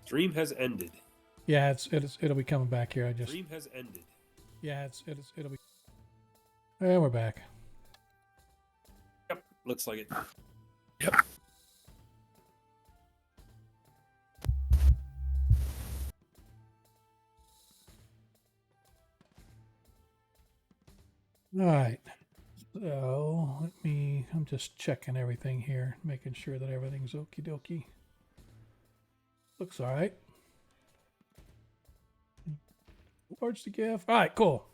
Dream has ended. Yeah, it'll be coming back here. Dream has ended. Yeah, it'll be. And we're back. Yep, looks like it. Yep. All right. So I'm just checking everything here, making sure that everything's okie dokie. Looks all right. Large the gift. All right, cool.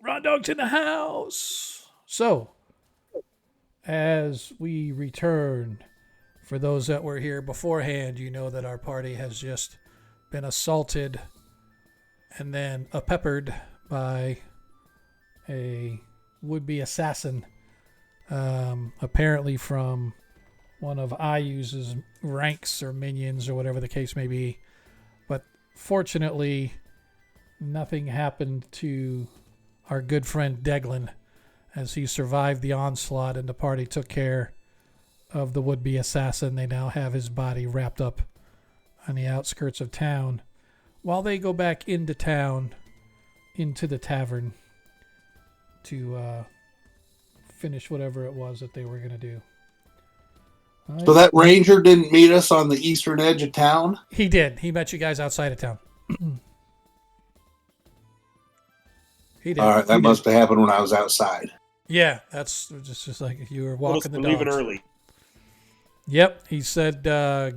Ron Dog's in the house. So, as we return, for those that were here beforehand, you know that our party has just been assaulted and then peppered by a would-be assassin, apparently from one of Ayu's ranks or minions or whatever the case may be. But fortunately, nothing happened to our good friend Deglin, as he survived the onslaught and the party took care of the would-be assassin. They now have his body wrapped up on the outskirts of town while they go back into town, into the tavern, to finish whatever it was that they were going to do. So that ranger didn't meet us on the eastern edge of town? He did. He met you guys outside of town. He did. All right, that must have happened when I was outside. Yeah, that's just like if you were walking the dogs. Leaving early. Yep, he said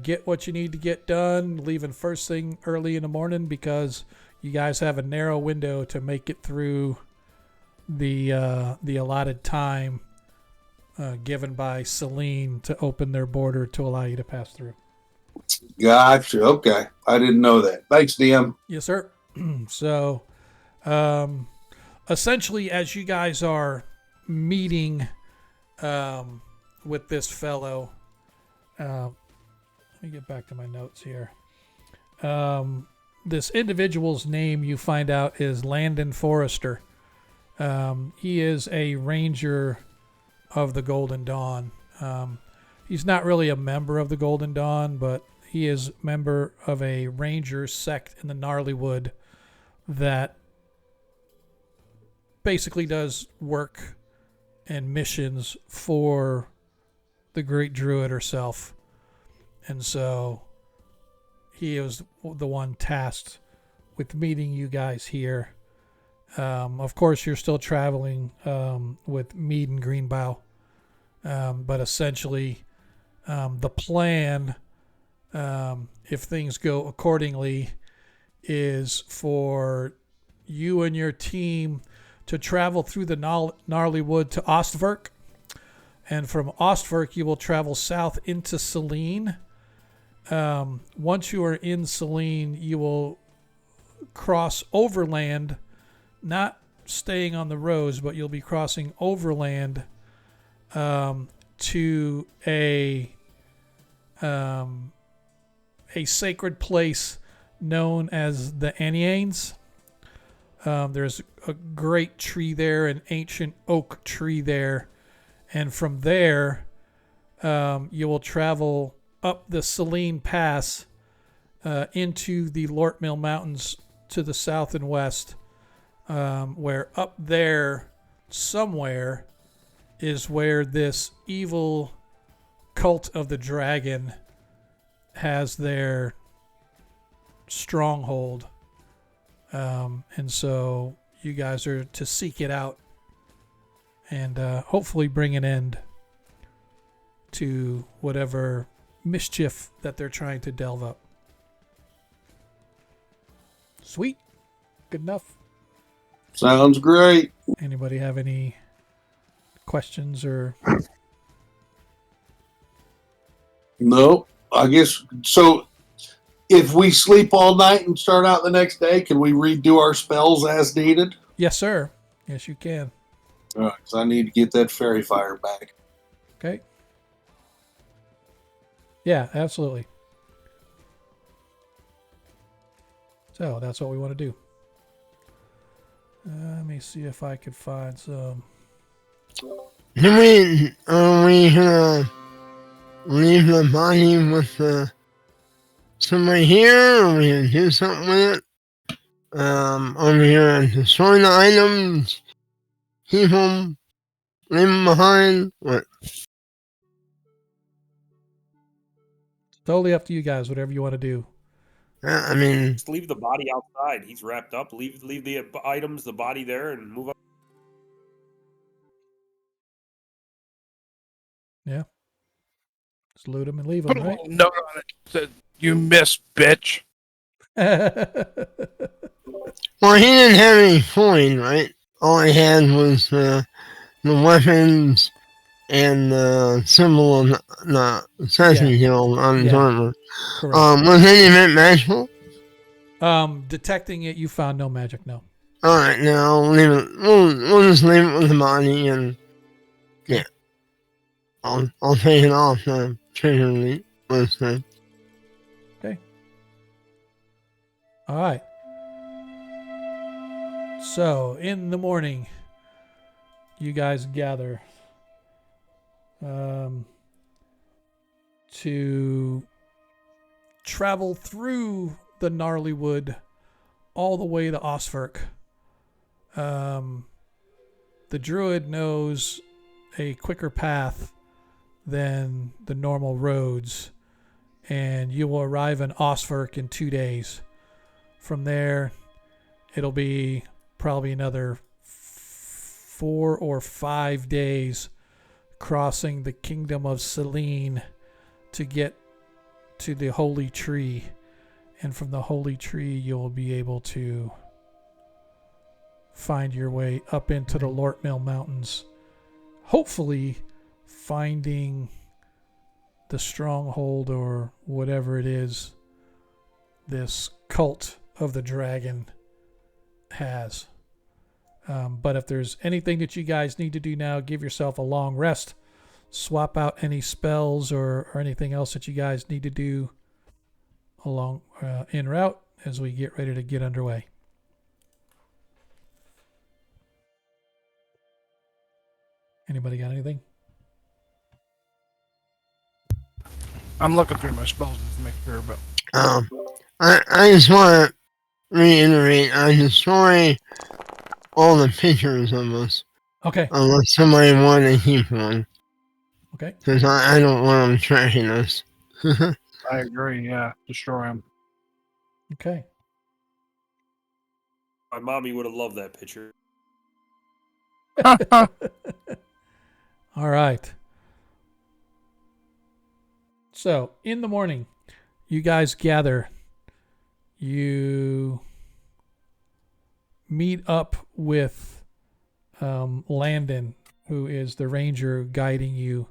get what you need to get done, leaving first thing early in the morning because you guys have a narrow window to make it through the allotted time given by Celine to open their border to allow you to pass through. Gotcha. Okay. I didn't know that. Thanks, DM. Yes, sir. So, essentially, as you guys are meeting with this fellow, let me get back to my notes here. This individual's name you find out is Landon Forrester. He is a ranger of the Golden Dawn. He's not really a member of the Golden Dawn, but he is a member of a ranger sect in the Gnarlywood that basically does work and missions for the Great Druid herself. And so he was the one tasked with meeting you guys here. Of course, you're still traveling with Mead and Greenbow. But essentially, the plan, if things go accordingly, is for you and your team to travel through the Gnarlywood to Ostwerk. And from Ostwerk, you will travel south into Celine. Once you are in Celine, you will cross overland, not staying on the roads, but you'll be crossing overland to a sacred place known as the Anianes. There's a great tree there, an ancient oak tree there. And from there, you will travel up the Celine Pass into the Lort Mill Mountains to the south and west, where up there somewhere is where this evil cult of the dragon has their stronghold. And so you guys are to seek it out and hopefully bring an end to whatever mischief that they're trying to delve up. Sweet. Good enough. Sounds great. Anybody have any questions or? No, I guess so. If we sleep all night and start out the next day, can we redo our spells as needed? Yes, sir. Yes, you can. All right, because I need to get that fairy fire back. Okay. Yeah, absolutely. So that's what we want to do. Let me see if I could find some. Are we leave the body with the somewhere here, or we can do something with it. Over here, destroy the items, keep them, leave them behind. What? Totally up to you guys, whatever you want to do. I mean, Just leave the body outside. He's wrapped up. Leave the items, the body there, and move up. Yeah. Just loot them and leave Put them, a right? little note on it. Said, "You miss, bitch." well, he didn't have any coin, right? All he had was the weapons and the symbol of the assassin guild on his armor. Correct. Was any of it magical? Detecting it, you found no magic, no. Alright, now we'll leave it. We'll just leave it with the body, and yeah, I'll take it off the trigger elite list then. Okay. All right. So in the morning, you guys gather to travel through the gnarly wood all the way to Osferk. The druid knows a quicker path than the normal roads, and you will arrive in Osferk in 2 days. From there, it'll be probably another 4 or 5 days crossing the kingdom of Selene to get to the holy tree. And from the holy tree, you'll be able to find your way up into the Lortmill Mountains, hopefully finding the stronghold or whatever it is this cult of the dragon has. But if there's anything that you guys need to do now, give yourself a long rest, swap out any spells or anything else that you guys need to do along en route as we get ready to get underway. Anybody got anything? I'm looking through my spells to make sure, but I just want to reiterate, I destroy all the pictures of us. Okay. Unless somebody wanted to keep one. Okay. Because I don't want them tracking us. I agree. Yeah, destroy them. Okay. My mommy would have loved that picture. All right. So, in the morning, you guys gather. You meet up with Landon, who is the ranger guiding you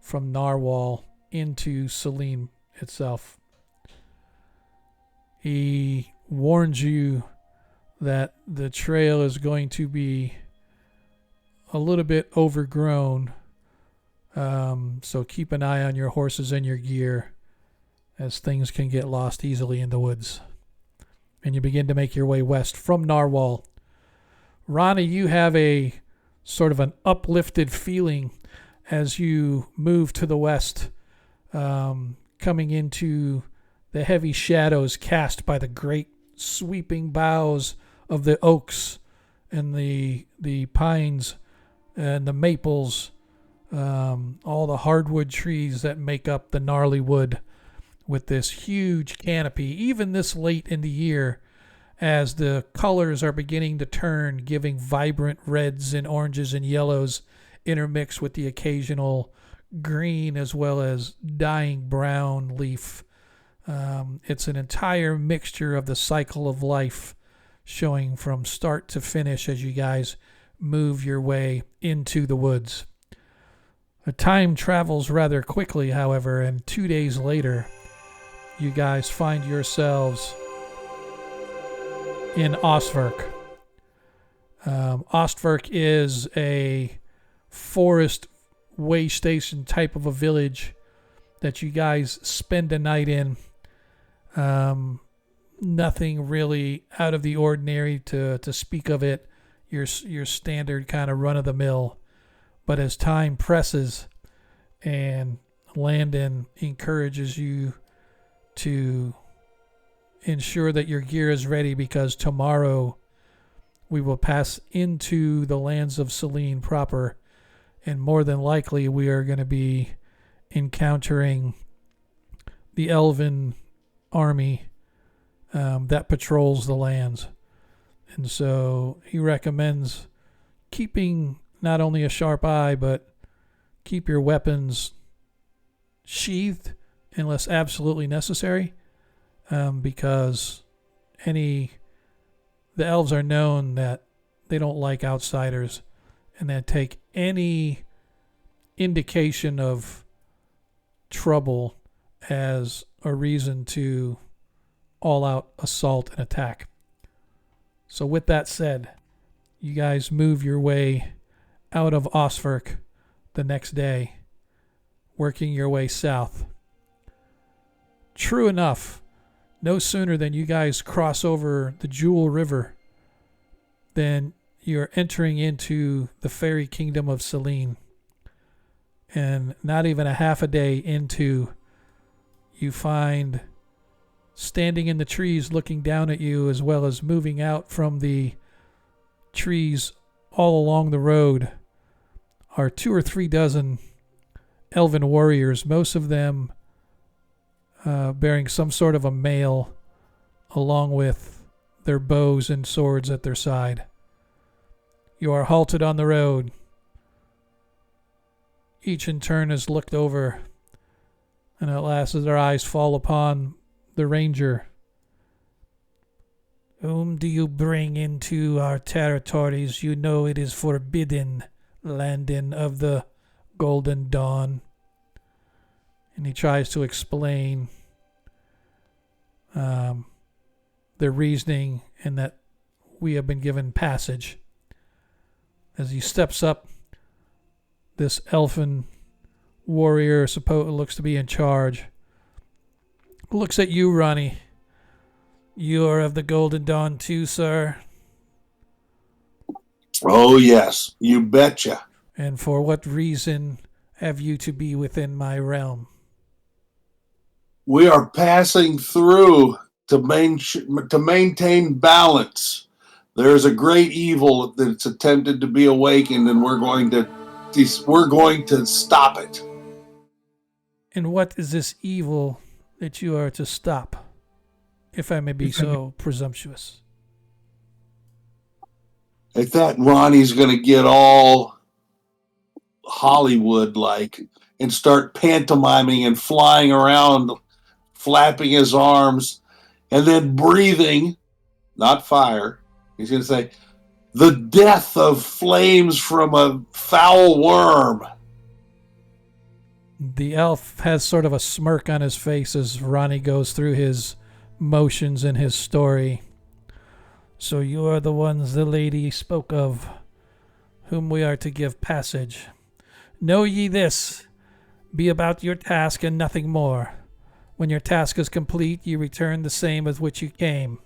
from Narwhal into Selene itself. He warns you that the trail is going to be a little bit overgrown, so keep an eye on your horses and your gear, as things can get lost easily in the woods. And you begin to make your way west from Narwhal. Ronnie, you have a sort of an uplifted feeling as you move to the west, coming into the heavy shadows cast by the great sweeping boughs of the oaks and the pines and the maples, all the hardwood trees that make up the gnarly wood, with this huge canopy, even this late in the year, as the colors are beginning to turn, giving vibrant reds and oranges and yellows intermixed with the occasional green as well as dying brown leaf. It's an entire mixture of the cycle of life showing from start to finish as you guys move your way into the woods. The time travels rather quickly, however, and 2 days later, you guys find yourselves in Ostverk. Ostverk is a forest way station type of a village that you guys spend a night in. Nothing really out of the ordinary to speak of it. Your standard kind of run of the mill. But as time presses and Landon encourages you to ensure that your gear is ready, because tomorrow we will pass into the lands of Selene proper, and more than likely we are going to be encountering the elven army that patrols the lands. And so he recommends keeping not only a sharp eye, but keep your weapons sheathed unless absolutely necessary, because the elves are known that they don't like outsiders, and that take any indication of trouble as a reason to all-out assault and attack. So with that said, you guys move your way out of Osferk the next day, working your way south. True enough, no sooner than you guys cross over the Jewel River than you're entering into the fairy kingdom of Selene. And not even a half a day into, you find standing in the trees looking down at you, as well as moving out from the trees all along the road, are 2 or 3 dozen elven warriors, most of them bearing some sort of a mail, along with their bows and swords at their side. You are halted on the road. Each in turn has looked over, and at last as their eyes fall upon the ranger. Whom do you bring into our territories? You know it is forbidden, Landon of the Golden Dawn. And he tries to explain their reasoning, and that we have been given passage. As he steps up, this elfin warrior looks to be in charge. Looks at you, Ronnie. You are of the Golden Dawn too, sir? Oh, yes. You betcha. And for what reason have you to be within my realm? We are passing through to maintain balance. There's a great evil that's attempted to be awakened, and we're going to stop it. And what is this evil that you are to stop, if I may be so presumptuous? I thought Ronnie's going to get all Hollywood-like and start pantomiming and flying around, flapping his arms, and then breathing, not fire. He's going to say, the death of flames from a foul worm. The elf has sort of a smirk on his face as Ronnie goes through his motions in his story. So you are the ones the lady spoke of, whom we are to give passage. Know ye this, be about your task and nothing more. When your task is complete, you return the same as which you came.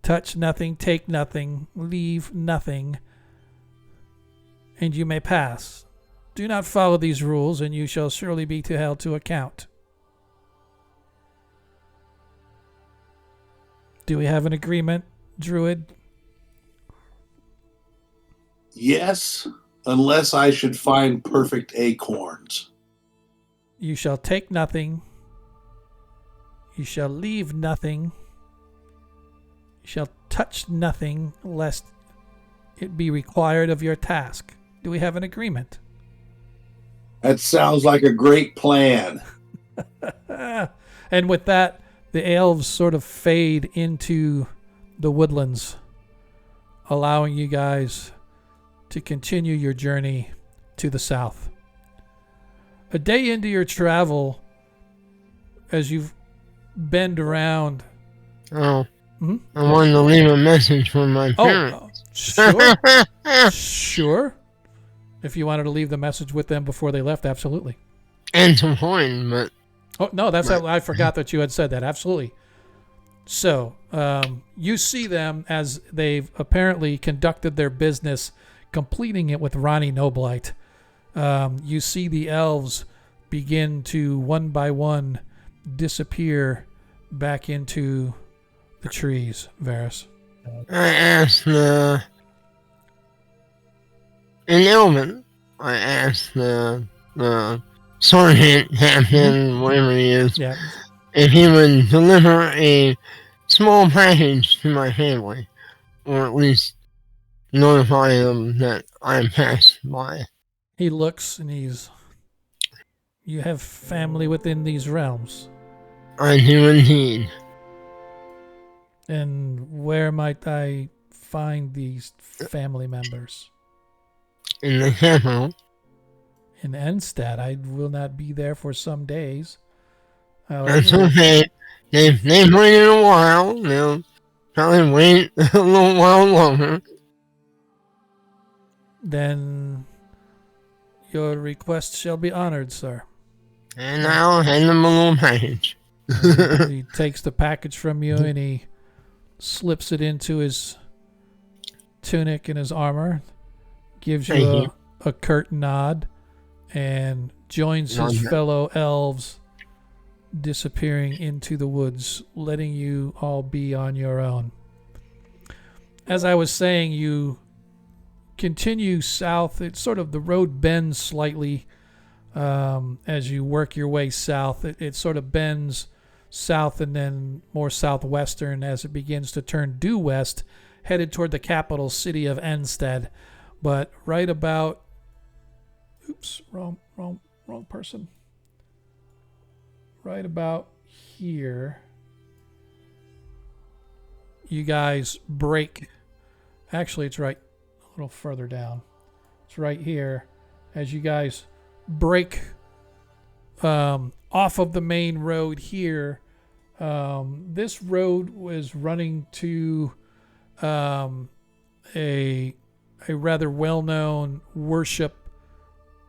Touch nothing, take nothing, leave nothing, and you may pass. Do not follow these rules, and you shall surely be held to account. Do we have an agreement, Druid? Yes, unless I should find perfect acorns. You shall take nothing. You shall leave nothing. You shall touch nothing, lest it be required of your task. Do we have an agreement? That sounds like a great plan. And with that, the elves sort of fade into the woodlands, allowing you guys to continue your journey to the south. A day into your travel, as you've bend around. Oh, I wanted to leave a message for my parents. Sure. Sure. If you wanted to leave the message with them before they left, absolutely. And some coin, but... Oh, no, I forgot that you had said that. Absolutely. So, you see them as they've apparently conducted their business, completing it with Ronnie No-Blight. You see the elves begin to, one by one, disappear back into the trees, Varys? I asked the in Elven. I asked the sergeant, captain, whatever he is, Yeah. if he would deliver a small package to my family, or at least notify them that I passed by. He looks and you have family within these realms. I do indeed. And where might I find these family members? In the capital. In Enstad. I will not be there for some days. That's However, okay. They've waited a while. They'll probably wait a little while longer. then your request shall be honored, sir. And I'll hand them a little package. He takes the package from you and he slips it into his tunic and his armor, gives Thank you you. a curt nod, and joins Nod. his fellow elves, disappearing into the woods, letting you all be on your own. As I was saying, you continue south. It's sort of the road bends slightly as you work your way south. It sort of bends south and then more southwestern as it begins to turn due west, headed toward the capital city of Enstead. But right about, wrong person. Right about here, you guys break. Actually, it's right a little further down. It's right here as you guys break off of the main road here. This road was running to a rather well-known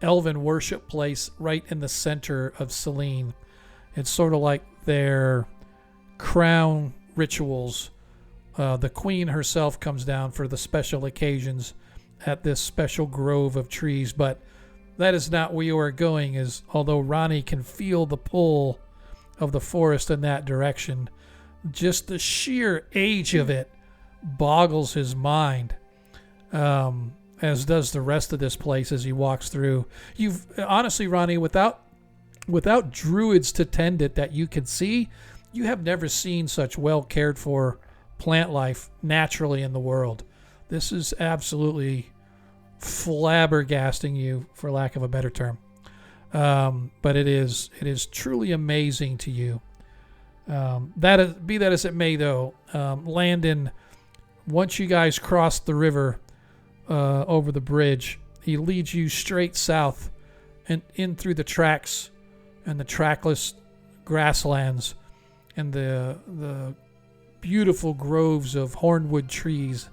elven worship place right in the center of Selene. It's sort of like their crown rituals. The queen herself comes down for the special occasions at this special grove of trees, but that is not where you are going, as although Ronnie can feel the pull of the forest in that direction, just the sheer age of it boggles his mind, as does the rest of this place as he walks through. You've honestly, Ronnie, without druids to tend it that you can see, you have never seen such well cared for plant life naturally in the world. This is absolutely flabbergasting you, for lack of a better term. But it is truly amazing to you. Be that as it may, though, Landon, once you guys cross the river over the bridge, he leads you straight south and in through the tracks and the trackless grasslands and the beautiful groves of hornwood trees,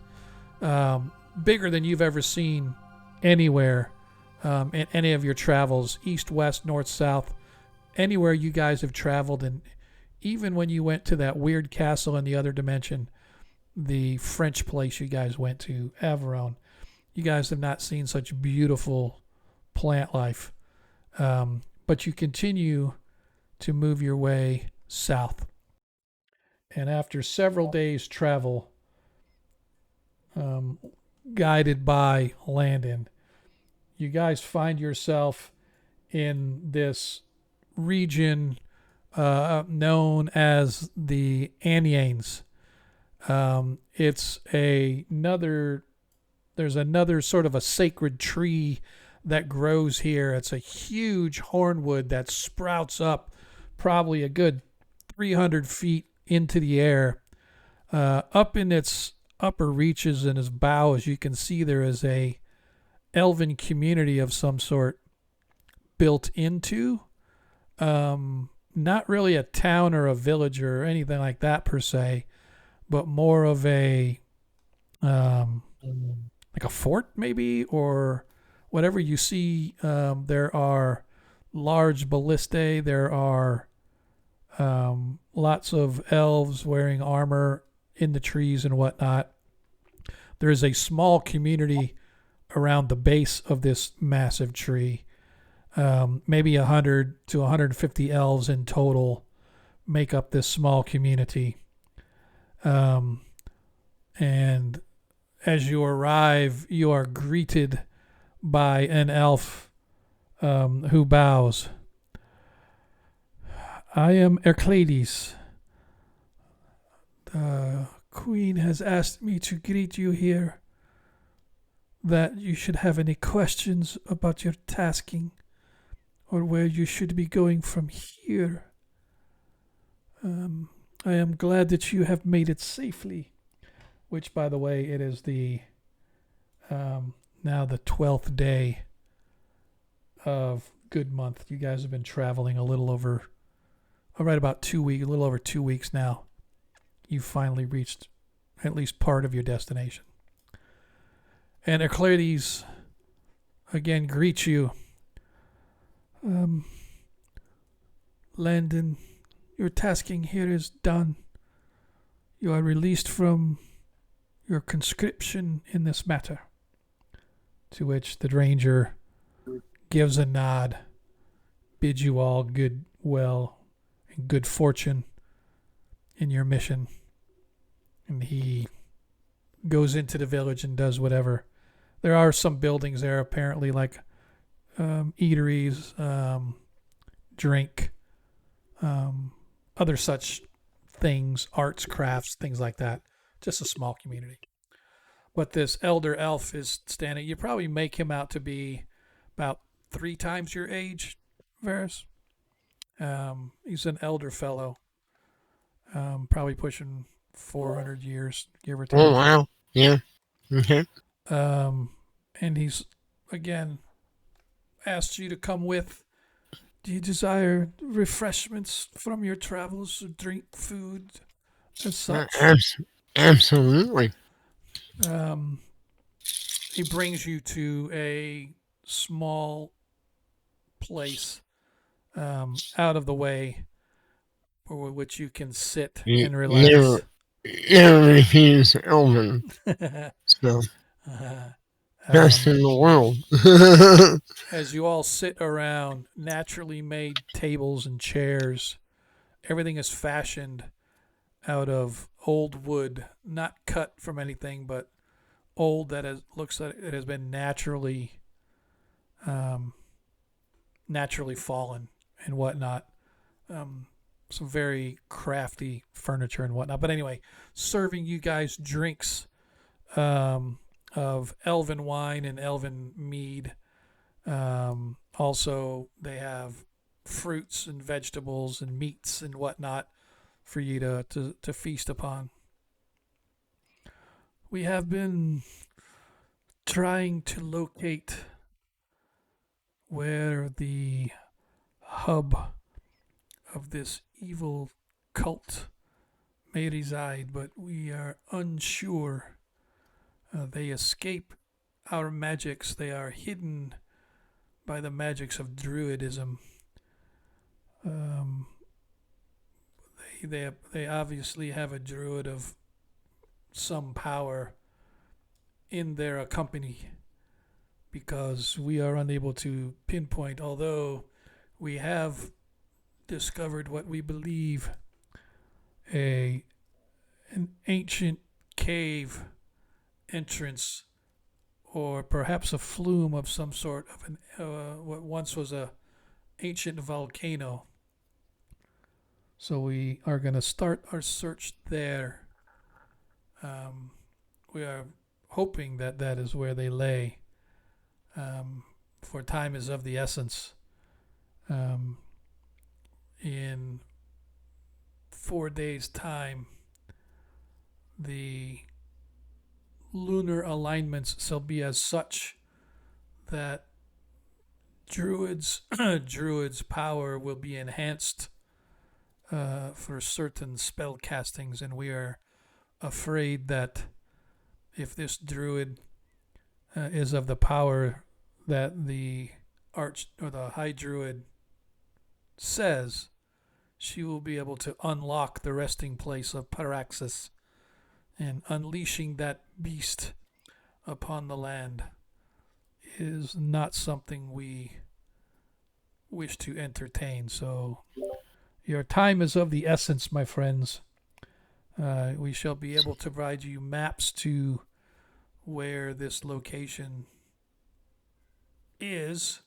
bigger than you've ever seen anywhere in any of your travels, east, west, north, south, anywhere you guys have traveled. And even when you went to that weird castle in the other dimension, the French place you guys went to, Aveyron, you guys have not seen such beautiful plant life. But you continue to move your way south. And after several days' travel, guided by Landon, you guys find yourself in this region known as the Anianes. There's another sort of a sacred tree that grows here. It's a huge hornwood that sprouts up probably a good 300 feet into the air. Up in its upper reaches and its bow, as you can see, there is a elven community of some sort built into. Not really a town or a village or anything like that per se, but more of a like a fort maybe, or whatever you see. There are large ballistae. There are lots of elves wearing armor in the trees and whatnot. There is a small community around the base of this massive tree. Maybe 100 to 150 elves in total make up this small community. And as you arrive, you are greeted by an elf who bows. I am Erclades. The queen has asked me to greet you here, that you should have any questions about your tasking or where you should be going from here. I am glad that you have made it safely, which, by the way, it is the now the 12th day of good month. You guys have been traveling a little over, right about 2 weeks, a little over 2 weeks now. You finally reached at least part of your destination. And Erclades again greets you. Landon, your tasking here is done. You are released from your conscription in this matter. To which the ranger gives a nod, bids you all goodwill and good fortune in your mission. And he goes into the village and does whatever. There are some buildings there, apparently, like eateries, drink, other such things, arts, crafts, things like that. Just a small community. But this elder elf is standing. You probably make him out to be about 3 times your age, Varys. He's an elder fellow, probably pushing 400 years, give or take. Oh, wow. Yeah. Okay. And he's, again, asked you to come with. Do you desire refreshments from your travels, or drink, food, as such? Absolutely. He brings you to a small place out of the way for which you can sit and relax. Never refuse Elvin. So, best in the world. As you all sit around naturally made tables and chairs, everything is fashioned out of old wood, not cut from anything, but old that looks like it has been naturally fallen and whatnot. Some very crafty furniture and whatnot. But anyway, serving you guys drinks of elven wine and elven mead. Also, they have fruits and vegetables and meats and whatnot for you to feast upon. We have been trying to locate where the hub of this evil cult may reside, but we are unsure. They escape our magics. They are hidden by the magics of druidism. They obviously have a druid of some power in their company, because we are unable to pinpoint, although we have discovered what we believe an ancient cave entrance, or perhaps a flume of some sort of what once was a ancient volcano. So we are going to start our search there. We are hoping that that is where they lay, for time is of the essence. In 4 days' time, the lunar alignments shall be as such that druids' power will be enhanced for certain spell castings, and we are afraid that if this druid is of the power that the high druid says, she will be able to unlock the resting place of Pyraxas, and unleashing that beast upon the land is not something we wish to entertain. So your time is of the essence, my friends. We shall be able to provide you maps to where this location is,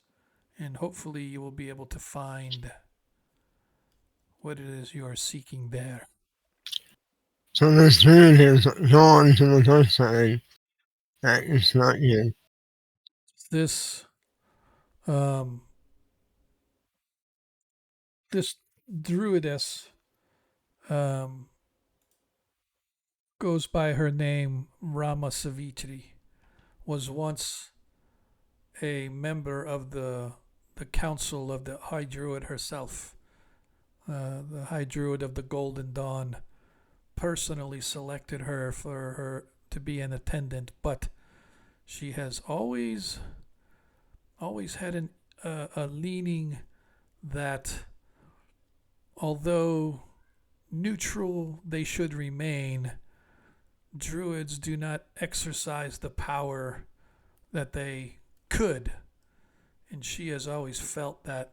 and hopefully you will be able to find what it is you are seeking there. So this dude has gone to the dark side. That is not good. This this druidess goes by her name Rama Savitri, was once a member of the council of the High Druid herself. The High Druid of the Golden Dawn personally selected her for her to be an attendant, but she has always had a leaning that although neutral they should remain, druids do not exercise the power that they could. And she has always felt that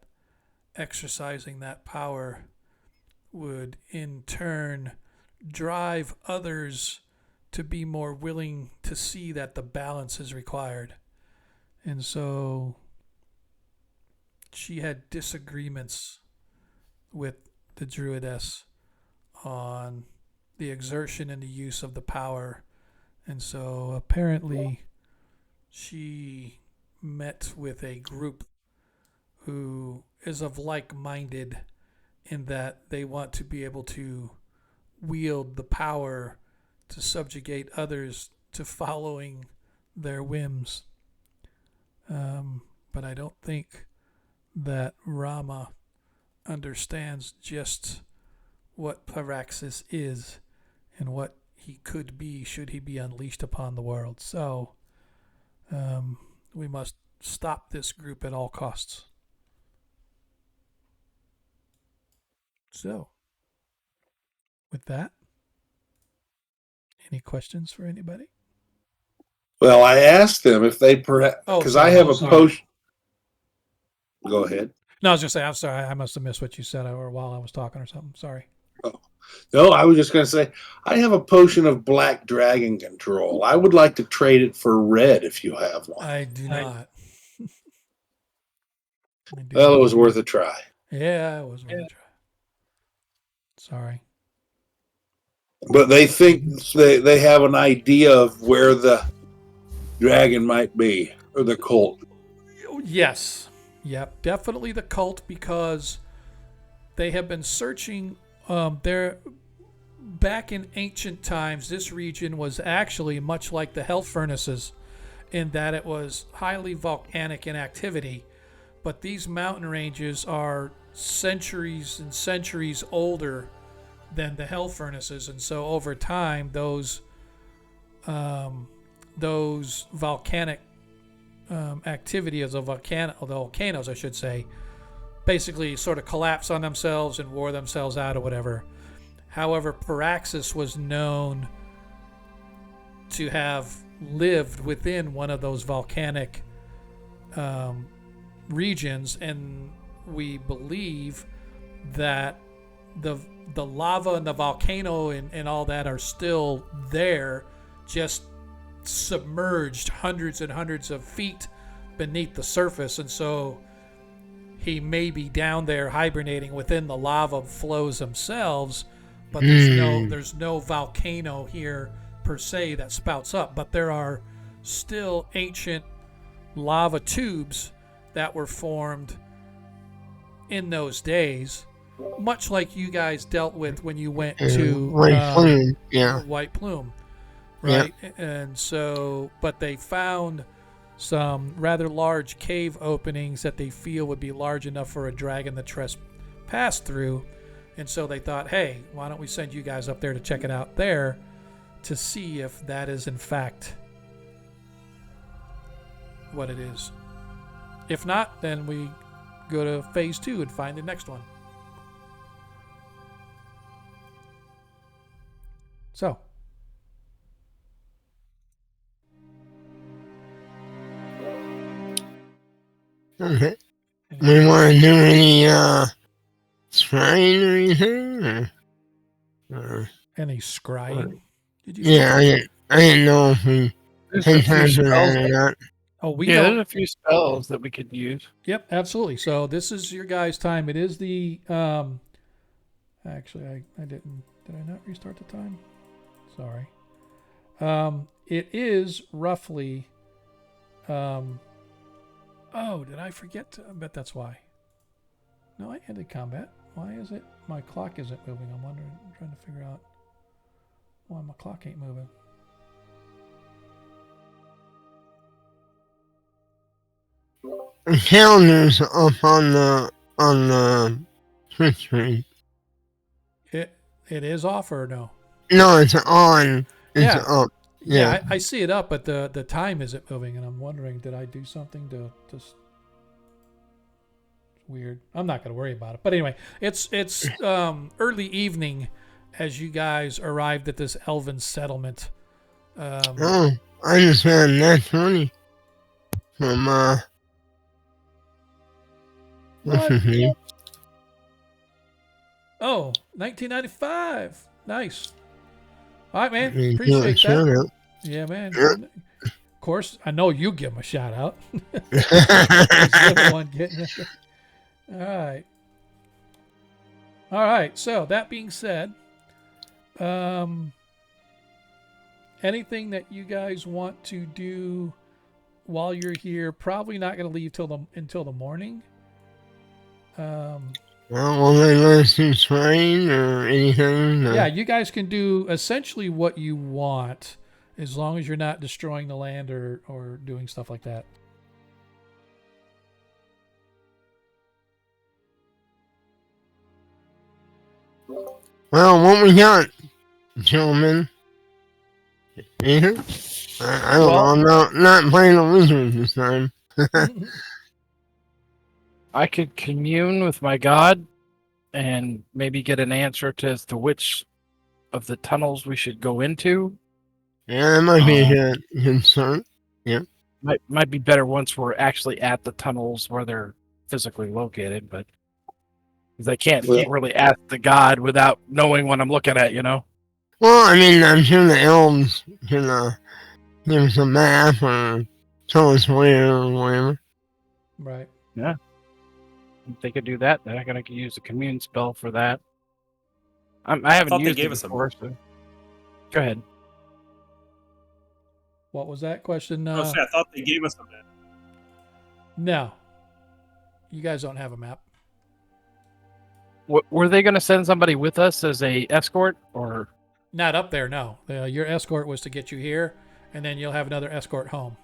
exercising that power would in turn drive others to be more willing to see that the balance is required. And so she had disagreements with the druidess on the exertion and the use of the power. And so apparently she met with a group who is of like-minded in that they want to be able to wield the power to subjugate others to following their whims. But I don't think that Rama understands just what Pyraxas is and what he could be should he be unleashed upon the world. So we must stop this group at all costs. So, with that, any questions for anybody? Well, I asked them if they because I have a potion. Go ahead. No, I was just saying, I'm sorry. I must have missed what you said while I was talking or something. Sorry. Oh. No, I was just going to say, I have a potion of black dragon control. I would like to trade it for red if you have one. I do not. Well, it was worth a try. Yeah, it was worth a try. Sorry. But they think they have an idea of where the dragon might be, or the cult. Yes. Yep, definitely the cult, because they have been searching. Back in ancient times, this region was actually much like the Hell Furnaces in that it was highly volcanic in activity. But these mountain ranges are centuries and centuries older than the Hell Furnaces, and so over time, those volcanic activity of the volcanoes, I should say, basically sort of collapse on themselves and wore themselves out or whatever. However, Pyraxas was known to have lived within one of those volcanic regions, and we believe that the lava and the volcano and all that are still there, just submerged hundreds and hundreds of feet beneath the surface. And so he may be down there hibernating within the lava flows themselves, but there's no volcano here per se that spouts up. But there are still ancient lava tubes that were formed in those days, much like you guys dealt with when you went to White Plume, right? Yeah. And so, but they found some rather large cave openings that they feel would be large enough for a dragon to trespass through. And so they thought, hey, why don't we send you guys up there to check it out there to see if that is in fact what it is. If not, then we go to phase 2 and find the next one. So. Okay. We want to do any scrying or anything? Or Any scrying? Did you Yeah, I didn't know if we There's ten a few times or spells. that or not. Oh, we Yeah, don't. there's a few spells that we could use. Yep, absolutely. So this is your guys' time. It is the actually I didn't did I not restart the time? Sorry. It is roughly oh, did I forget to, I bet that's why. No, I ended combat. Why is it my clock isn't moving? I'm wondering, I'm trying to figure out why my clock ain't moving. The calendar's up on the Twitch screen. It is off or no? No, it's on. It's Yeah. up. Yeah, Yeah. I see it up, but the time isn't moving, and I'm wondering, did I do something to just weird? I'm not going to worry about it. But anyway, it's early evening as you guys arrived at this elven settlement. Oh, I just got a nat 20 from what's his name? Oh, 1995. Nice. All right, man. I mean, Appreciate shout that. out. Yeah, man. Yeah. Of course, I know you give him a shout out. You're the one getting it. All right. All right. So that being said, anything that you guys want to do while you're here? Probably not going to leave until the morning. Well, will they let us do train or anything? No. Yeah, you guys can do essentially what you want, as long as you're not destroying the land or doing stuff like that. Well, what we got, gentlemen? Anything? I don't know. I'm not playing the wizard this time. I could commune with my god and maybe get an answer as to which of the tunnels we should go into. Yeah, that might be a good start. Might be better once we're actually at the tunnels where they're physically located, but because I can't really ask the god without knowing what I'm looking at, you know? Well, I mean, I'm sure the elves can give us a map or tell us where or whatever. Right. Yeah. If they could do that, then I could use a commune spell for that. I haven't thought they used gave it us a before, so... Go ahead. What was that question? I thought they gave us a map. No. You guys don't have a map. Were they going to send somebody with us as a escort, or...? Not up there, no. Your escort was to get you here, and then you'll have another escort home.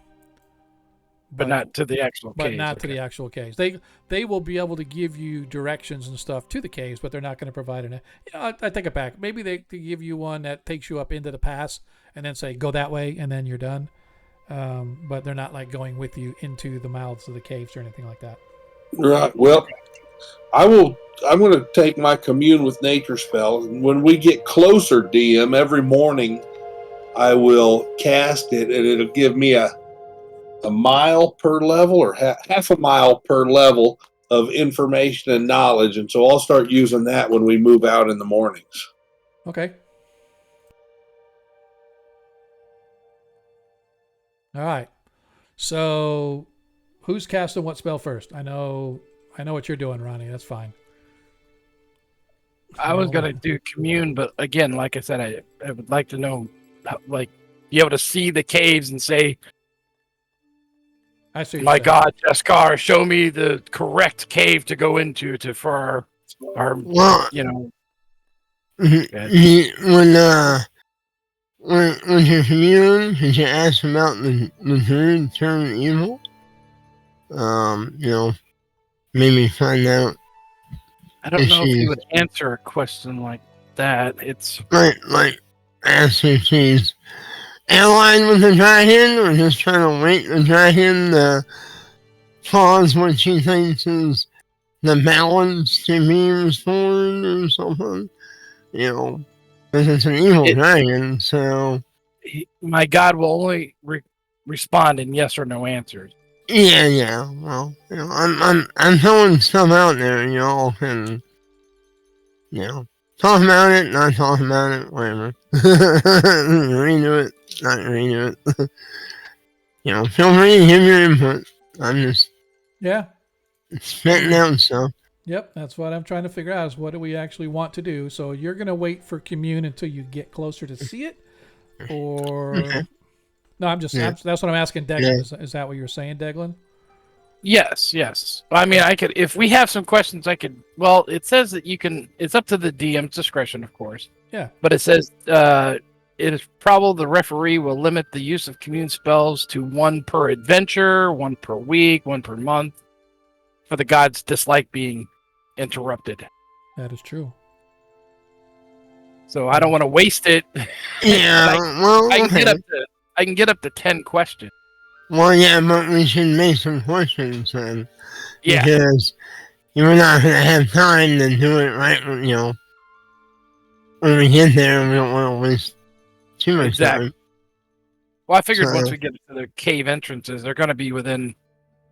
But not to the actual But caves. not to the actual caves. They will be able to give you directions and stuff to the caves, but they're not going to provide an... I take it back. Maybe they give you one that takes you up into the pass and then say, go that way, and then you're done. But they're not like going with you into the mouths of the caves or anything like that. Right. Well, I'm going to take my commune with nature spell, and when we get closer, DM, every morning I will cast it, and it'll give me a mile per level or half a mile per level of information and knowledge. And so I'll start using that when we move out in the mornings. Okay. All right. So who's casting what spell first? I know what you're doing, Ronnie. That's fine. I was going to do commune, but again, like I said, I would like to know, like, be able to see the caves and say, I see. my God, Jaskar, show me the correct cave to go into for our Well, you know. When you're commune, did you ask about the third turn evil? Maybe find out. I don't know if you would answer a question like that. It's like ask if she's allied with the dragon, or just trying to wait the dragon to cause what she thinks is the balance to be restored or something. Because it's an evil dragon, so... My God will only respond in yes or no answers. Yeah. Well, I'm throwing stuff out there, y'all can, talk about it, not talk about it, whatever. Redo it, not redo it. Feel free to give your input. I'm just Yeah. spitting out stuff. Yep, that's what I'm trying to figure out is what do we actually want to do. So you're going to wait for commune until you get closer to see it? Or... Okay. No, that's what I'm asking Deglin. Yeah. Is that what you're saying, Deglin? Yes. I mean, I could, if we have some questions, I could, well, it says that you can, it's up to the DM's discretion, of course. Yeah. But it says, it is probable the referee will limit the use of commune spells to 1 per adventure, 1 per week, 1 per month, for the gods dislike being interrupted. That is true. So I don't want to waste it. Yeah, well, I can get up to 10 questions. Well, yeah, but we should make some questions then. Yeah. Because you're not going to have time to do it right, when we get there, we don't want to waste too much time. Well, I figured So- once we get to the cave entrances, they're going to be within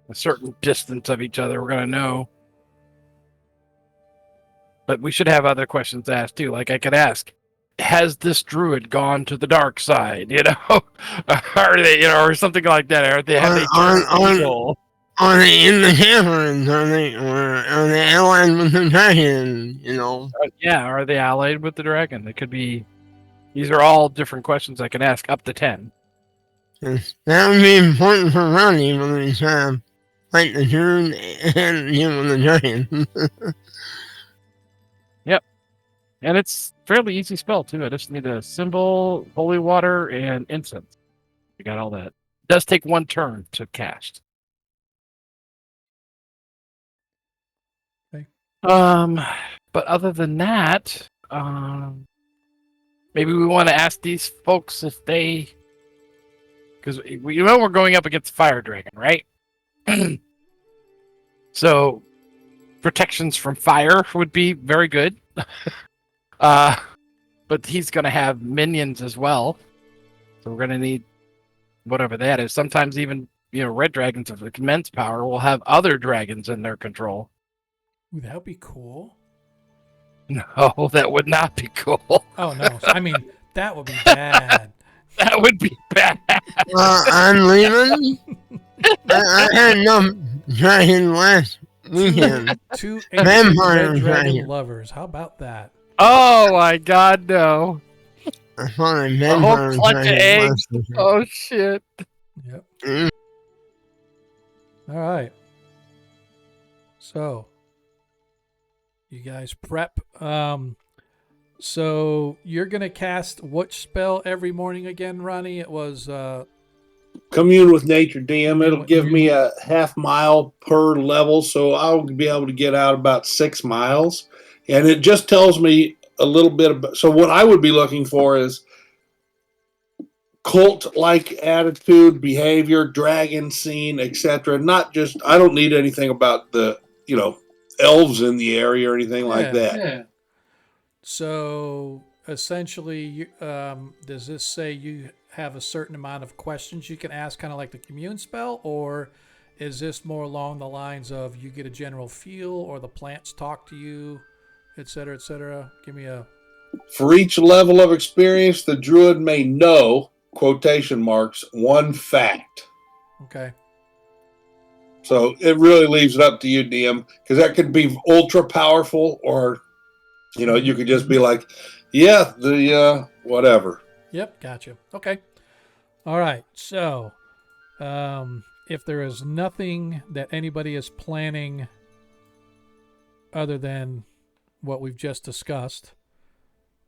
a certain distance of each other. We're going to know. But we should have other questions asked too. Like I could ask, has this druid gone to the dark side? Are they, or something like that? Have they turned evil? Are they in the caverns? Are they allied with the dragon? Yeah, are they allied with the dragon? They could be. These are all different questions I can ask, up to 10. That would be important for Ronnie when we fight the druid and the dragon. And it's fairly easy spell too. I just need a symbol, holy water, and incense. You got all that. It does take 1 turn to cast. Okay. But other than that, maybe we want to ask these folks if they, because we're going up against Fire Dragon, right? So protections from fire would be very good. But he's going to have minions as well. So we're going to need whatever that is. Sometimes even, red dragons of immense power will have other dragons in their control. Ooh, that would be cool. No, that would not be cool. Oh, no. I mean, that would be bad. That would be bad. I'm leaving. I had no dragon last weekend. 2 Vampire red dragon dragon. lovers. How about that? Oh my god, no. I thought I A whole clutch of eggs. Oh shit. Yep. Mm. All right. So, you guys prep. So you're gonna cast which spell every morning again, Ronnie? It was Commune with nature, DM. It'll give me a half mile per level, so I'll be able to get out about 6 miles. And it just tells me a little bit about. So what I would be looking for is cult-like attitude, behavior, dragon scene, etc. Not just. I don't need anything about the elves in the area or anything like that. Yeah. So essentially, does this say you have a certain amount of questions you can ask, kind of like the commune spell, or is this more along the lines of you get a general feel, or the plants talk to you, et cetera, et cetera? Give me a. For each level of experience, the druid may know, quotation marks, 1 fact. Okay. So it really leaves it up to you, DM, because that could be ultra powerful, or you could just be like, yeah, the whatever. Yep, gotcha. Okay. All right. So, if there is nothing that anybody is planning other than what we've just discussed,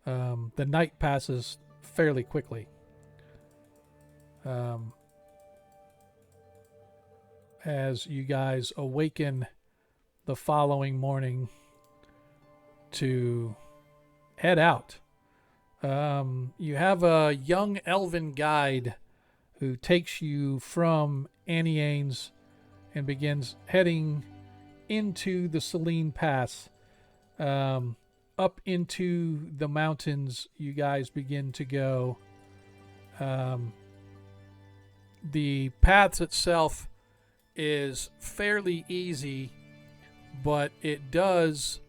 the night passes fairly quickly. As you guys awaken the following morning to head out. You have a young elven guide who takes you from Anianes and begins heading into the Selene Pass. Up into the mountains you guys begin to go. The path itself is fairly easy, but it does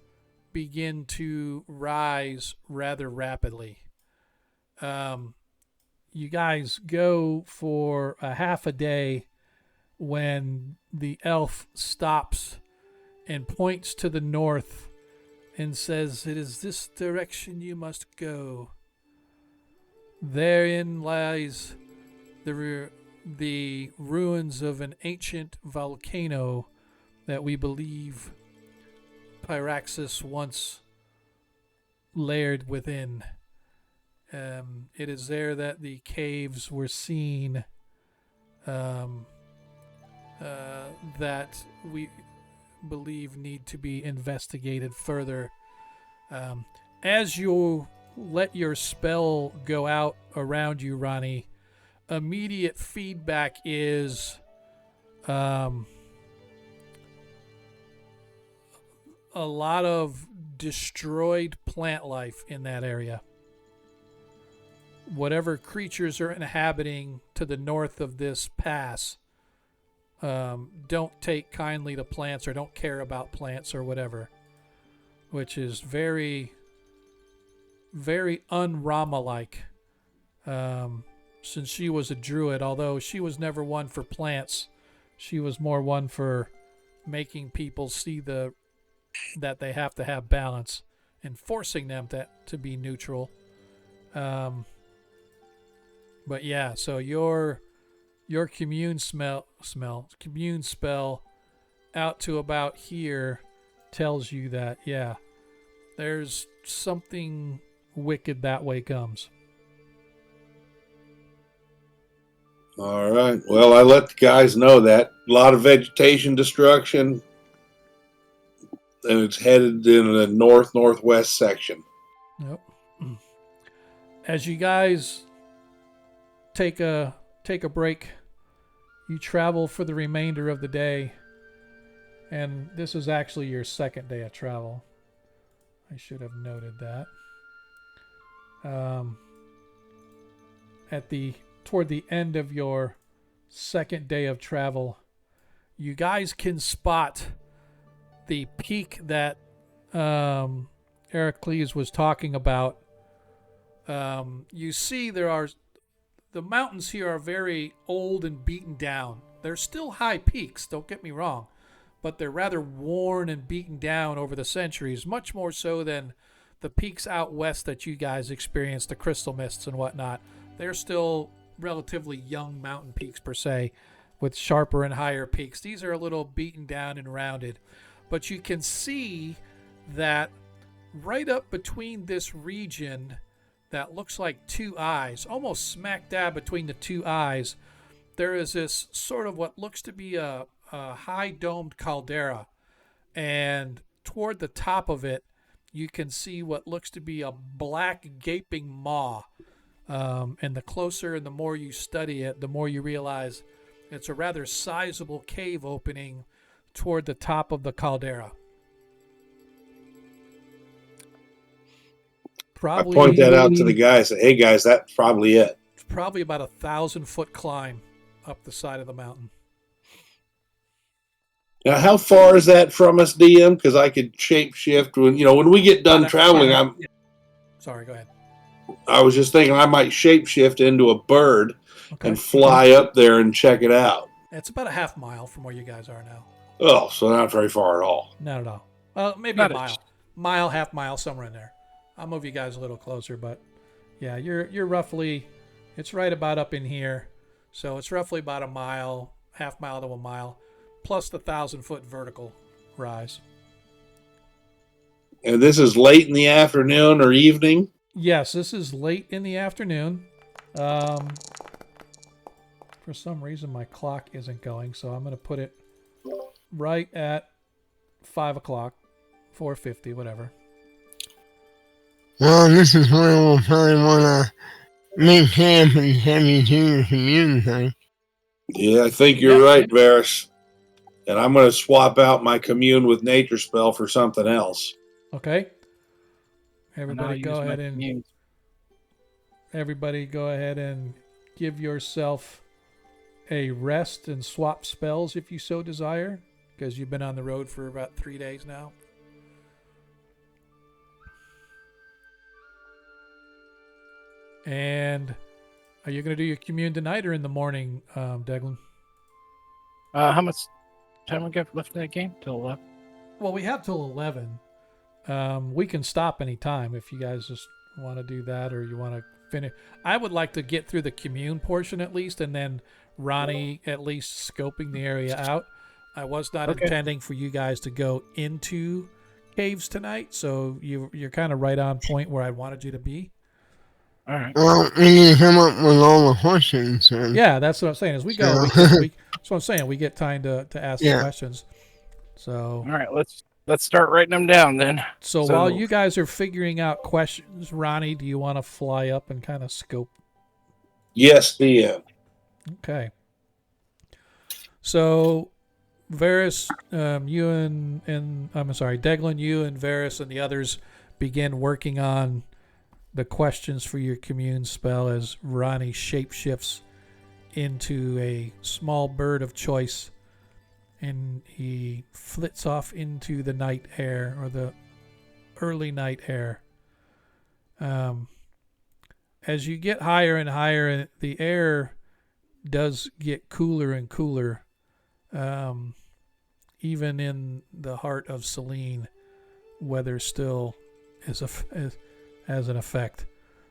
begin to rise rather rapidly. You guys go for a half a day when the elf stops and points to the north and says, "It is this direction you must go. Therein lies the ruins of an ancient volcano that we believe Pyraxas once laired within. It is there that the caves were seen that we believe need to be investigated further. As you let your spell go out around you, Ronnie, immediate feedback is a lot of destroyed plant life in that area. Whatever creatures are inhabiting to the north of this pass don't take kindly to plants or don't care about plants or whatever, which is very, very un-Rama-like. Since she was a druid, although she was never one for plants, she was more one for making people see that they have to have balance and forcing them to be neutral. But yeah, so your commune commune spell out to about here tells you that, yeah, there's something wicked that way comes. All right. Well, I let the guys know that. A lot of vegetation destruction, and it's headed in the northwest section. Yep. As you guys take a break, you travel for the remainder of the day, and this is actually your second day of travel. I should have noted that. Toward the end of your second day of travel, you guys can spot the peak that Heracles was talking about. You see the mountains here are very old and beaten down. They're still high peaks, don't get me wrong, but they're rather worn and beaten down over the centuries, much more so than the peaks out west that you guys experienced, the crystal mists and whatnot. They're still relatively young mountain peaks per se, with sharper and higher peaks. These are a little beaten down and rounded, but you can see that right up between this region that looks like two eyes, almost smack dab between the two eyes, there is this sort of what looks to be a high domed caldera, and toward the top of it you can see what looks to be a black gaping maw. And the closer and the more you study it, the more you realize it's a rather sizable cave opening toward the top of the caldera. Probably, I point that out to the guys. Say, hey guys, that's probably it. It's probably about 1,000-foot climb up the side of the mountain. Now, how far is that from us, DM? Because I could shapeshift when we get done traveling. Sorry, go ahead. I was just thinking I might shapeshift into a bird and fly up there and check it out. It's about a half mile from where you guys are now. Oh, so not very far at all. Not at all. Maybe a mile, half mile, somewhere in there. I'll move you guys a little closer, but yeah, you're roughly, it's right about up in here. So it's roughly about a mile, half mile to a mile, plus the 1,000-foot vertical rise. And this is late in the afternoon or evening? Yes, this is late in the afternoon. For some reason, my clock isn't going, so I'm going to put it right at 5 o'clock, 4:50, whatever. Well, this is where we'll probably want to make camp and have you do your commune thing. Yeah, I think you're right, Varys. And I'm going to swap out my commune with nature spell for something else. Okay. Everybody go ahead and give yourself a rest and swap spells if you so desire, because you've been on the road for about 3 days now. And are you going to do your commune tonight or in the morning, Declan? How much time we got left in that game? Till 11? Well, we have till 11. We can stop any time if you guys just want to do that or you want to finish. I would like to get through the commune portion at least, and then Ronnie at least scoping the area out. I was not intending for you guys to go into caves tonight, so you're kind of right on point where I wanted you to be. All right. Well, we need to come up with all the questions. And Yeah, that's what I'm saying. As we go, So- that's what I'm saying. We get time to ask the Yeah. questions. So, All right. Let's start writing them down then. so So- while you guys are figuring out questions, Ronnie, do you want to fly up and kind of scope? Yes, DM. Okay. So, Varys, you and I'm sorry, Declan, you and Varys and the others begin working on the questions for your commune spell as Ronnie shapeshifts into a small bird of choice, and he flits off into the night air or the early night air. As you get higher and higher, the air does get cooler and cooler. Even in the heart of Selene, weather still has an effect.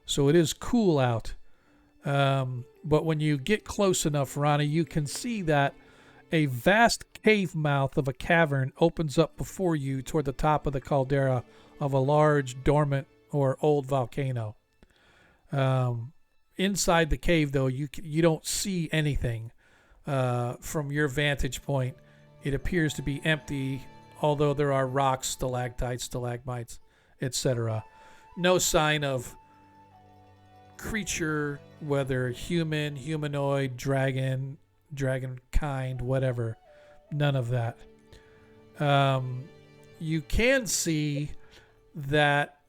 So it is cool out. But when you get close enough, Ronnie, you can see that a vast cave mouth of a cavern opens up before you toward the top of the caldera of a large, dormant, or old volcano. Inside the cave, though, you don't see anything. From your vantage point, it appears to be empty, although there are rocks, stalactites, stalagmites, etc. No sign of creature, whether human, humanoid, dragon kind, whatever. None of that. You can see that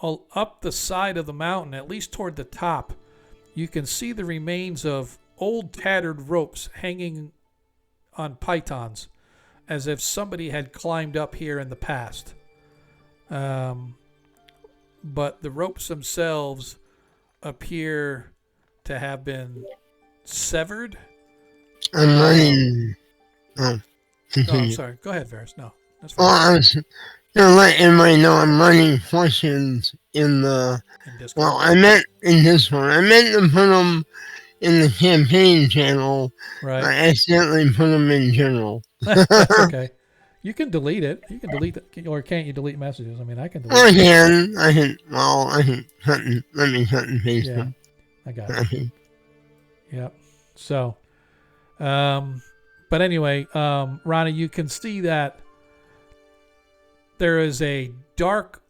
up the side of the mountain, at least toward the top, you can see the remains of old tattered ropes hanging on pythons, as if somebody had climbed up here in the past. But the ropes themselves appear to have been severed. I'm running. Oh, No, I'm continue. sorry. Go ahead, Varys. No, that's Well, fine. I was gonna let everybody know I'm running questions in the. In Discord. Well, I meant in Discord. I meant to put them in the campaign channel. I Right. accidentally put them in general. That's okay. You can delete it. You can delete it. Or can't you delete messages? I mean, I can delete I it. can. I can let me cut and paste Yeah, them. I got it. Yep. So, but anyway, Ronnie, you can see that there is a dark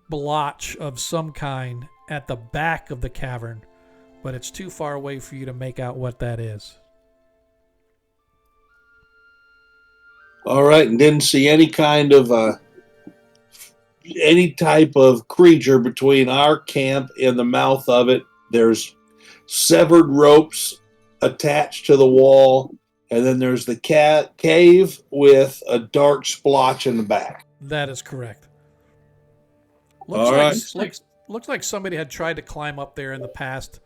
blotch of some kind at the back of the cavern, but it's too far away for you to make out what that is. All right, and didn't see any kind of any type of creature between our camp and the mouth of it. There's severed ropes attached to the wall, and then there's the cave with a dark splotch in the back. That is correct. All Looks like somebody had tried to climb up there in the past,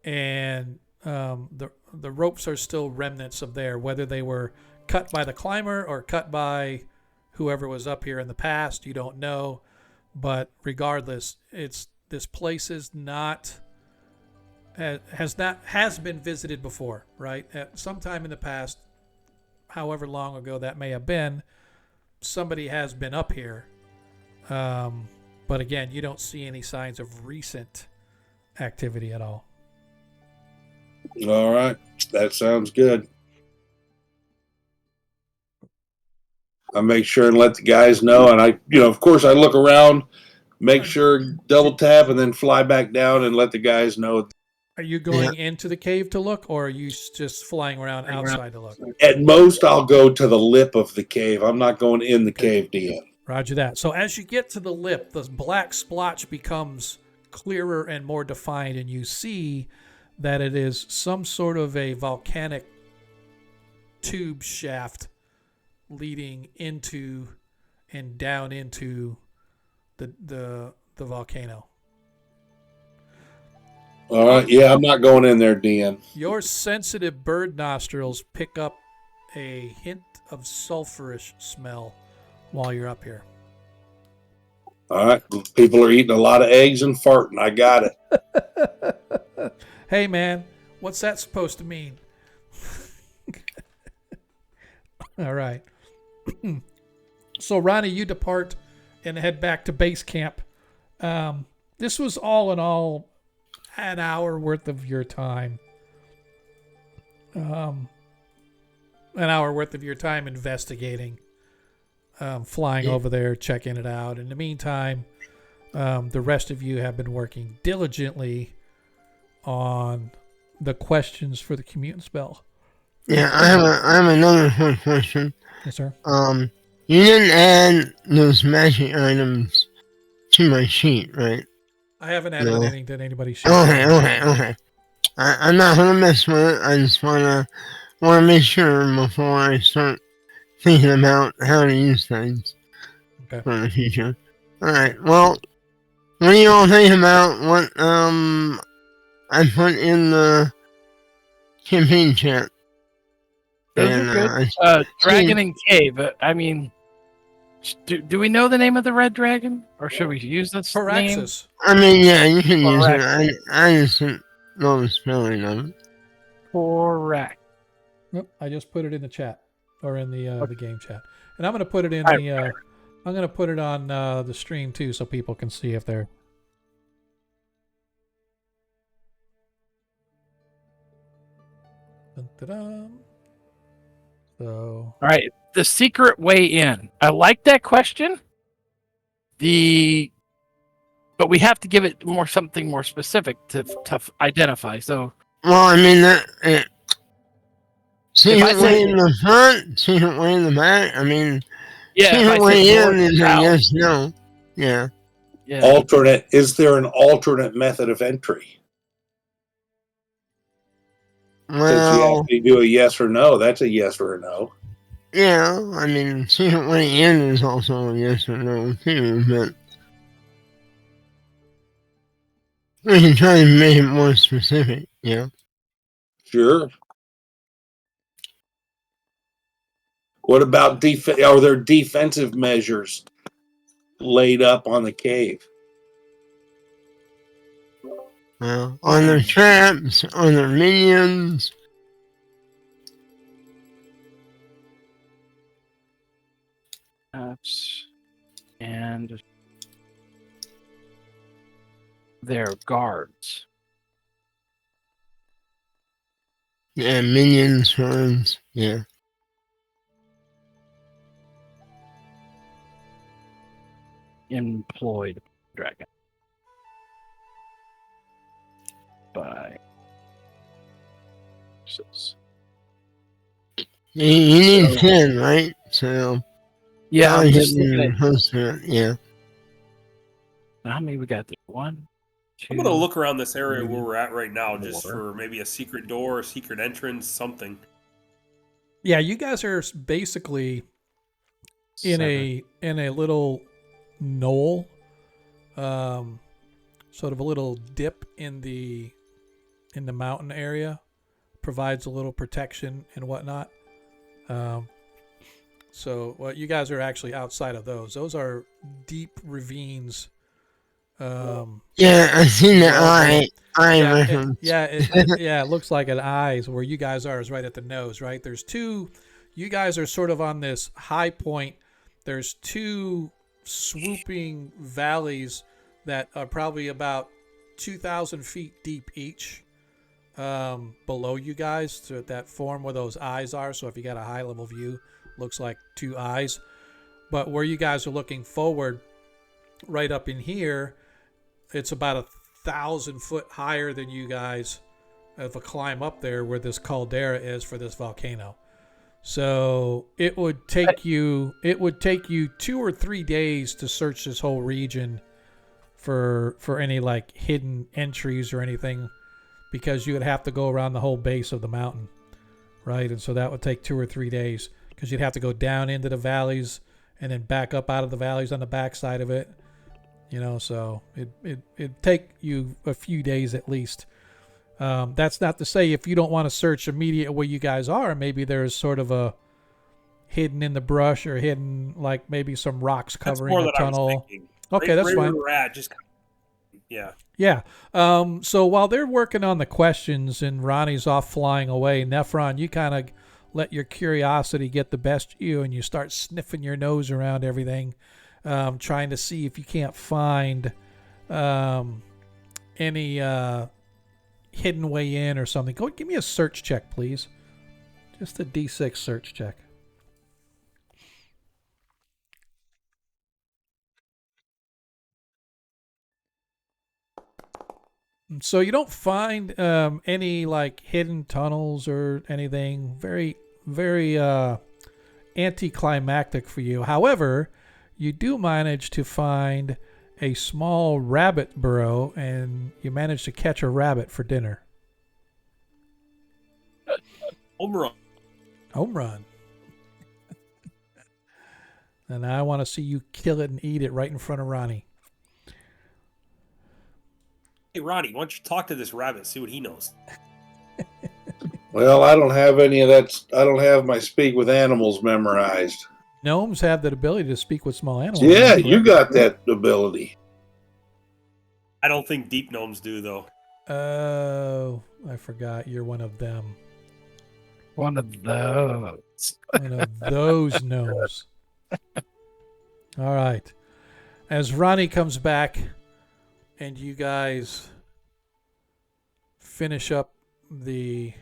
and the ropes are still remnants of there, whether they were cut by the climber or cut by whoever was up here in the past. You don't know, but regardless, this place is not has been visited before, right? At some time in the past, however long ago that may have been, somebody has been up here. But again, you don't see any signs of recent activity at all. All right, that sounds good. I make sure and let the guys know, and I, of course, I look around, make sure, double tap, and then fly back down and let the guys know. Are you going into the cave to look, or are you just flying around outside to look? At most, I'll go to the lip of the cave. I'm not going in the cave, DM. Roger that. So as you get to the lip, the black splotch becomes clearer and more defined, and you see that it is some sort of a volcanic tube shaft leading into and down into the volcano. All right. Yeah, I'm not going in there, Dan. Your sensitive bird nostrils pick up a hint of sulfurish smell while you're up here. All right. People are eating a lot of eggs and farting. I got it. Hey, man, what's that supposed to mean? All right. So, Ronnie, you depart and head back to base camp. This was all in all an hour worth of your time. An hour worth of your time investigating, flying over there, checking it out. In the meantime, the rest of you have been working diligently on the questions for the commute spell. Yeah, I have another quick question. Yes, sir. You didn't add those magic items to my sheet, right? I haven't added No. anything to anybody's sheet. Okay. I'm not gonna mess with it. I just wanna make sure before I start thinking about how to use things Okay. for the future. All right. Well, what do you all think about what I put in the campaign chat? Those And, are good. Dragon and Cave. I mean, do we know the name of the red dragon, or should we use this name? Pyraxas. I mean, yeah, you can use Correct. it. I just didn't know the spelling of it. Correct. Nope, I just put it in the chat or in the game chat, and I'm gonna put it in Right, the. I'm gonna put it on the stream too, so people can see if they're. Dun-dun-dun. So. All right. The secret way in. I like that question. But we have to give it something more specific to identify. So. Well, I mean that. Secret I say- way in the front, secret way in the back. I mean, Yeah. if I secret say way north in to is a south, yes, no. Yeah. Yeah. Is there an alternate method of entry? Since you Well, have to do a yes or no, that's a yes or a no. yeah. I mean, secret way in is also a yes or no too, but we can try and make it more specific. Yeah. Sure. What about are there defensive measures laid up on the cave? Well, on their traps, on their minions. And their guards. Yeah, minions, friends. Yeah. Employed dragon. By. You need 10, right? So. Yeah, I'm probably just hitting looking at close to it. Yeah. how many we got there. 1, 2. I'm gonna look around this area where 3, we're at right now, just 4. for maybe a secret door, a secret entrance, something. Yeah, you guys are basically in 7. a little knoll, sort of a little dip in the mountain area, provides a little protection and whatnot. So you guys are actually outside of those. Those are deep ravines. Yeah, I seen the eye Yeah, reference. it looks like an eyes. Where you guys are is right at the nose, right? There's two. You guys are sort of on this high point. There's two swooping valleys that are probably about 2,000 feet deep each, below you guys, so that form where those eyes are. So if you got a high level view, looks like two eyes. But where you guys are looking forward, right up in here, it's about 1,000 foot higher than you guys of a climb up there where this caldera is for this volcano. So it would take you 2 or 3 days to search this whole region for any like hidden entries or anything, because you would have to go around the whole base of the mountain, right? And so that would take 2 or 3 days, because you'd have to go down into the valleys and then back up out of the valleys on the backside of it. So it'd take you a few days at least. That's not to say if you don't want to search immediate where you guys are, maybe there's sort of a hidden in the brush or hidden like maybe some rocks That's covering more a that I was tunnel. thinking. Okay, that's right fine. where we're at, just yeah. Yeah. So while they're working on the questions and Ronnie's off flying away, Nephron, you kind of let your curiosity get the best of you and you start sniffing your nose around everything, trying to see if you can't find any hidden way in or something. Go give me a search check, please. Just a D6 search check. So you don't find any like hidden tunnels or anything. Very, very anticlimactic for you. However, you do manage to find a small rabbit burrow, and you manage to catch a rabbit for dinner. Home run. Home run. And I want to see you kill it and eat it right in front of Ronnie. Hey, Ronnie, why don't you talk to this rabbit, see what he knows? Well, I don't have any of that. I don't have my speak with animals memorized. Gnomes have that ability to speak with small animals. Yeah, you got that ability. I don't think deep gnomes do, though. Oh, I forgot. You're one of them. One of those. One of those gnomes. All right. As Ronnie comes back and you guys finish up the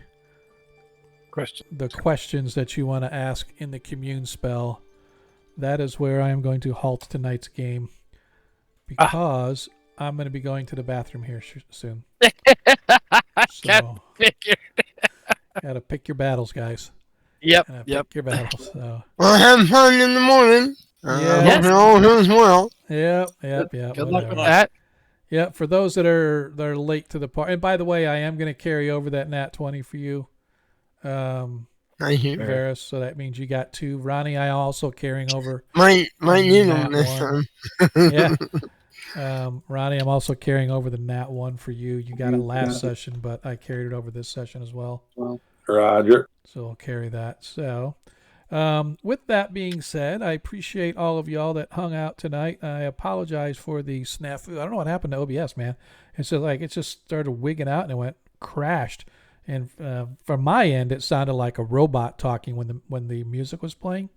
questions that you want to ask in the commune spell, that is where I am going to halt tonight's game because I'm going to be going to the bathroom here soon. So, gotta pick your battles, guys. Yep. Pick your battles. So. Well, have fun in the morning. Yeah. Hope it all goes well. Yep. Good luck Whatever. with that. Yeah, for those that are late to the party. And by the way, I am going to carry over that nat 20 for you, Thank you. Varys. So that means you got 2. Ronnie, I also carrying over. Might need nat them this 1. time. Yeah. Ronnie, I'm also carrying over the nat 1 for you. You got it last session, but I carried it over this session as well. Roger. So I'll carry that. So with that being said, I appreciate all of y'all that hung out tonight. I apologize for the snafu. I don't know what happened to OBS, man. It's just like it just started wigging out and it went crashed. And from my end, it sounded like a robot talking when the music was playing.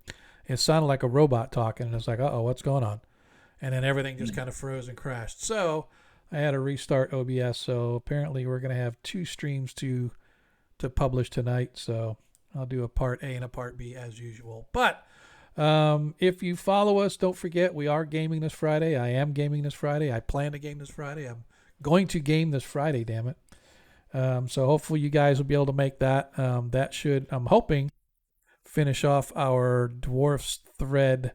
It sounded like a robot talking, and it's like, uh-oh, what's going on? And then everything just kind of froze and crashed. So I had to restart OBS. So apparently we're going to have 2 streams to publish tonight. So I'll do a part A and a part B as usual. But if you follow us, don't forget we are gaming this Friday. I am gaming this Friday. I plan to game this Friday. I'm going to game this Friday, damn it. So hopefully you guys will be able to make that. That should, I'm hoping, finish off our dwarf's thread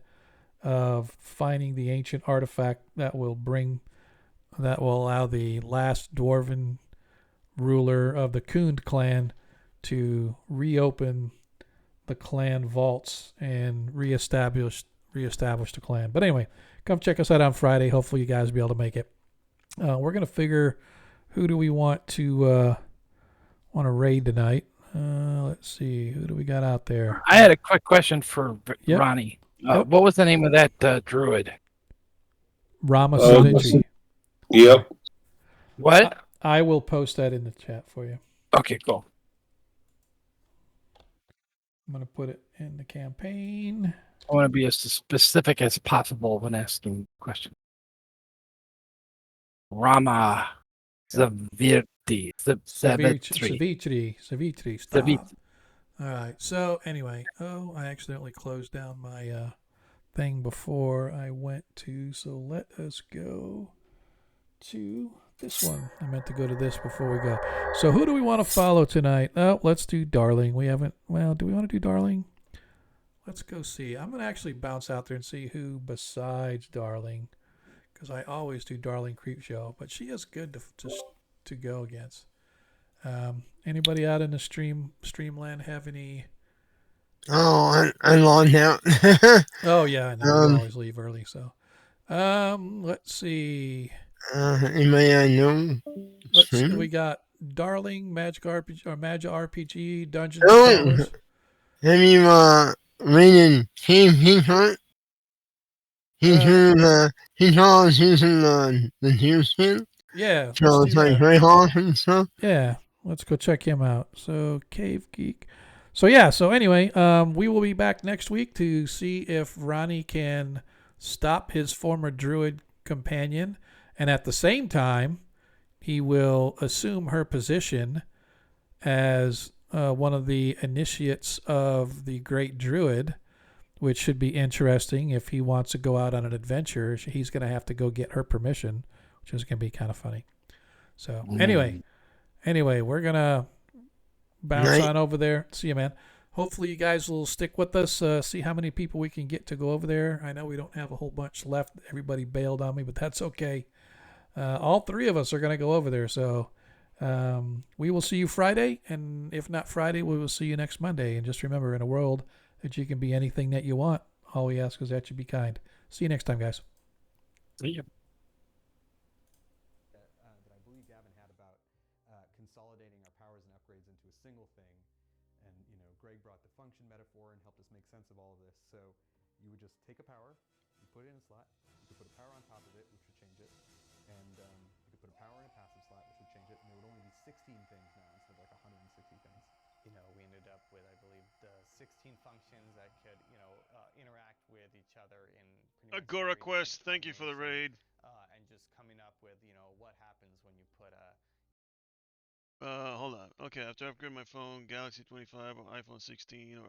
of finding the ancient artifact that will allow the last dwarven ruler of the Kund clan to reopen the clan vaults and reestablish the clan. But anyway, come check us out on Friday. Hopefully you guys will be able to make it. We're going to figure who do we want to raid tonight. Let's see. Who do we got out there? I had a quick question for Ronnie. What was the name of that druid? Rama Savitri. Yep. What? I will post that in the chat for you. Okay, cool. I'm going to put it in the campaign. I want to be as specific as possible when asking questions. Rama Savitri. Savitri. Stop. All right. So anyway, I accidentally closed down my thing before I went to. So let us go to this one. I meant to go to this before we go. So who do we want to follow tonight? Oh, let's do Darling. We haven't. Well, do we want to do Darling? Let's go see. I'm going to actually bounce out there and see who besides Darling, because I always do Darling Creepshow, but she is good to go against. Anybody out in the streamland have any? Oh, I logged out. Oh yeah, I know. We always leave early, so. Let's see. Anybody I know? We got Darling, Magic RPG or Magic RPG, Dungeons Oh, and Crawlers. have you rated Team Heat? He calls using the team skin. Yeah, So let's it's do like that. Greyhawk and stuff. Yeah, let's go check him out. So Cave Geek. So yeah. So anyway, we will be back next week to see if Ronnie can stop his former druid companion, and at the same time, he will assume her position as one of the initiates of the Great Druid, which should be interesting. If he wants to go out on an adventure, he's going to have to go get her permission, which is going to be kind of funny. So anyway, we're going to bounce on over there. See you, man. Hopefully you guys will stick with us, see how many people we can get to go over there. I know we don't have a whole bunch left. Everybody bailed on me, but that's okay. All three of us are going to go over there. So we will see you Friday. And if not Friday, we will see you next Monday. And just remember, in a world that you can be anything that you want, all we ask is that you be kind. See you next time, guys. See ya. That I believe Gavin had about consolidating our powers and upgrades into a single thing. And, Greg brought the function metaphor and helped us make sense of all of this. So you would just take a power, you put it in a slot, you could put a power on top of it, which would change it. And you could put a power in a passive slot, which would change it. And there would only be 16 things now instead of like 160 things. We ended up with, I believe, the 16 functions that could, interact with each other in pretty much Agora every Quest, different thank you for the raid. and just coming up with, what happens when you put a Hold on. Okay, I have to upgrade my phone, Galaxy 25 or iPhone 16 or